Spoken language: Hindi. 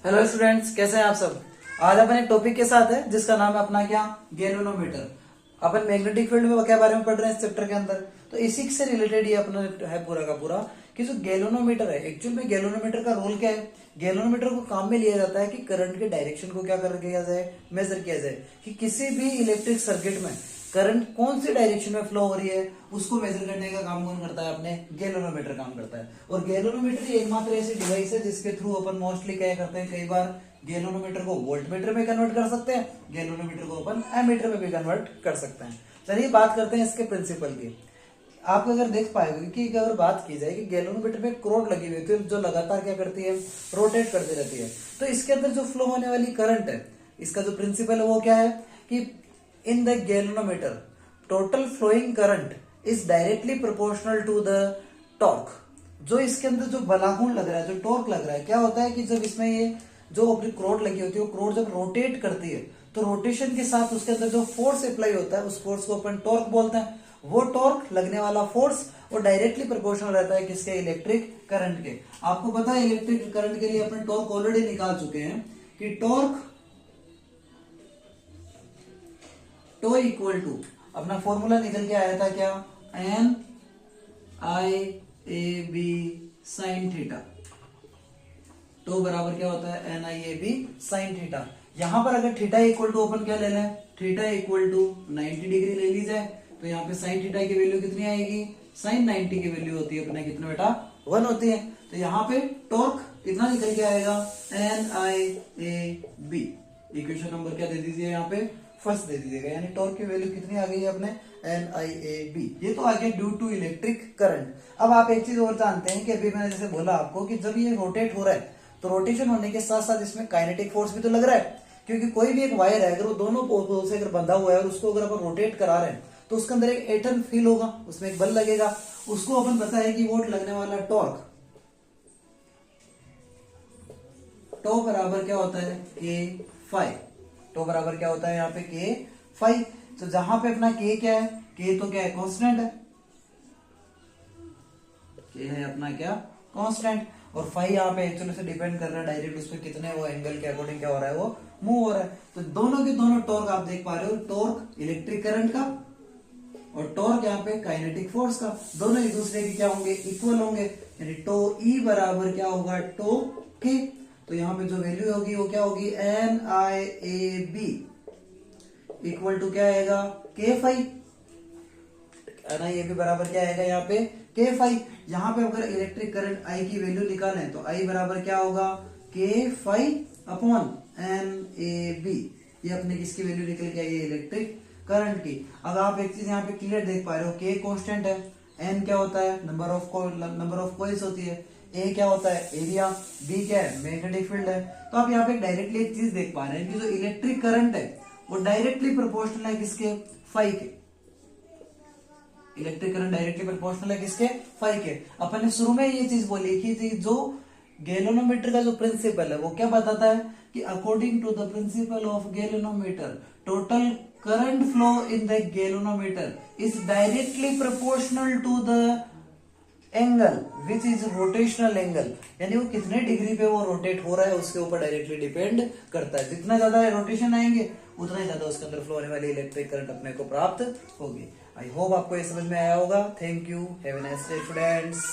हेलो स्टूडेंट्स, कैसे हैं आप सब। आज अपन एक टॉपिक के साथ है जिसका नाम है अपना क्या, गैल्वेनोमीटर। अपन मैग्नेटिक फील्ड में क्या बारे में पढ़ रहे हैं इस चैप्टर के अंदर। तो इसी से रिलेटेड ये अपना है पूरा का पूरा कि जो गैल्वेनोमीटर है, एक्चुअल में गैल्वेनोमीटर का रोल क्या है। गैल्वेनोमीटर को काम में लिया जाता है कि करंट के डायरेक्शन को क्या कर किया जाए, मेजर किया जाए कि किसी भी इलेक्ट्रिक सर्किट में करंट कौन सी डायरेक्शन में फ्लो हो रही है उसको मेजर करने का काम कौन करता है, अपने गैल्वेनोमीटर काम करता है। और गैल्वेनोमीटर एकमात्र ऐसी डिवाइस है जिसके थ्रू अपन मोस्टली क्या करते हैं, कई बार गैल्वेनोमीटर को वोल्टमीटर में कन्वर्ट कर सकते हैं, गैल्वेनोमीटर को अपन एमीटर में भी कन्वर्ट कर सकते हैं। चलिए बात करते हैं इसके प्रिंसिपल की। आप अगर देख पाएंगे कि अगर बात की जाए कि गैल्वेनोमीटर में एक रॉड लगी हुई है जो लगातार क्या करती है, रोटेट करती रहती है। तो इसके अंदर जो फ्लो होने वाली करंट है, इसका जो प्रिंसिपल है वो क्या है कि in the galvanometer total flowing current is directly proportional to the torque। जो इसके अंदर जो बलागुण लग रहा है, जो टॉर्क लग रहा है, क्या होता है कि जब इसमें ये जो अपनी क्रोड लगी होती है, वो क्रोड जब रोटेट करती है तो रोटेशन के साथ उसके अंदर जो फोर्स अप्लाई होता है उस फोर्स को अपन टॉर्क बोलते हैं। वो टॉर्क लगने वाला फोर्स वो डायरेक्टली प्रोपोर्शनल रहता है किसके, इलेक्ट्रिक करंट के। आपको पता है इलेक्ट्रिक करंट के लिए अपन टॉर्क ऑलरेडी निकाल चुके हैं कि टॉर्क टो इक्वल टू, अपना फॉर्मूला निकल के आया था क्या, N I A B sine theta. Tau बराबर क्या होता है, N I A B sine theta. यहां पर अगर थीटा इक्वल टू अपन क्या ले लें, थीटा इक्वल टू 90 डिग्री ले ली जाए तो यहाँ पे साइन थीटा की वैल्यू कितनी आएगी, साइन 90 की वैल्यू होती है अपने कितने बेटा, 1 होती है। तो यहाँ पे टॉर्क कितना निकल के आएगा, N I A B. Equation number क्या दे दीजिए यहाँ पे, फर्स्ट दे दीजिएगा, यानी टॉर्क की वैल्यू कितनी आ गई है अपने, एन आई ए बी। ये तो आ गया ड्यू टू इलेक्ट्रिक करंट। अब आप एक चीज और जानते हैं कि अभी मैंने जैसे बोला आपको कि जब ये रोटेट हो रहा है तो रोटेशन होने के साथ साथ इसमें काइनेटिक फोर्स भी तो लग रहा है, क्योंकि कोई भी एक वायर है अगर वो दोनों पोल से अगर बंधा हुआ है और उसको अगर अपन रोटेट करा रहे हैं तो उसके अंदर एक एटम फील होगा, उसमें एक बल लगेगा। उसको अपन पता है कि वो लगने वाला टॉर्क, टो बराबर क्या होता है, के फाई। तो बराबर क्या होता है यहाँ पे, के फाई। तो जहां पे अपना के क्या है, के तो क्या है, कांस्टेंट है, के है अपना क्या, कांस्टेंट। और फाई यहाँ पे एक्चुअली से डिपेंड कर रहा है डायरेक्ट उस पर कितने वो एंगल के अकॉर्डिंग क्या हो रहा है, वो मूव हो रहा है। तो दोनों के दोनों टॉर्क आप देख पा रहे हो, टॉर्क इलेक्ट्रिक करंट का और टॉर्क यहाँ पे काइनेटिक फोर्स का, दोनों एक दूसरे के क्या होंगे, इक्वल होंगे। यानी टो ई बराबर क्या होगा, टो के। तो यहाँ पे जो वैल्यू होगी वो क्या होगी, N I A B equal to क्या आएगा, K phi. N I A B बराबर क्या आएगा यहाँ पे, के फाई। यहाँ पे अगर इलेक्ट्रिक करंट आई की वैल्यू निकालें तो आई बराबर क्या होगा, K phi upon N A B. ये अपने किसकी वैल्यू निकल के आई, इलेक्ट्रिक करंट की। अब आप एक चीज यहाँ पे क्लियर देख पा रहे हो, के कांस्टेंट है, एन क्या होता है, नंबर ऑफ कॉइल्स होती है, ए क्या होता है, एरिया, बी क्या है, मैग्नेटिक फील्ड है। तो आप यहाँ पे डायरेक्टली एक चीज देख पा रहे हैं कि जो इलेक्ट्रिक करंट है वो डायरेक्टली प्रोपोर्शनल है किसके, फाई के। इलेक्ट्रिक करंट डायरेक्टली प्रोपोर्शनल है किसके, फाई के। अपन ने शुरू में ये चीज बोली कि जो गैल्वेनोमीटर का जो प्रिंसिपल है वो क्या बताता है कि according to the principle of galvanometer total current flow in the galvanometer is directly proportional to the angle which is rotational angle. यानी वो कितने डिग्री पे वो रोटेट हो रहा है उसके ऊपर डायरेक्टली डिपेंड करता है। जितना ज्यादा रोटेशन आएंगे उतना ही ज्यादा उसके अंदर फ्लो होने वाली इलेक्ट्रिक करंट अपने को प्राप्त होगी। आई होप आपको ये समझ में आया होगा। Thank you, have a nice day students.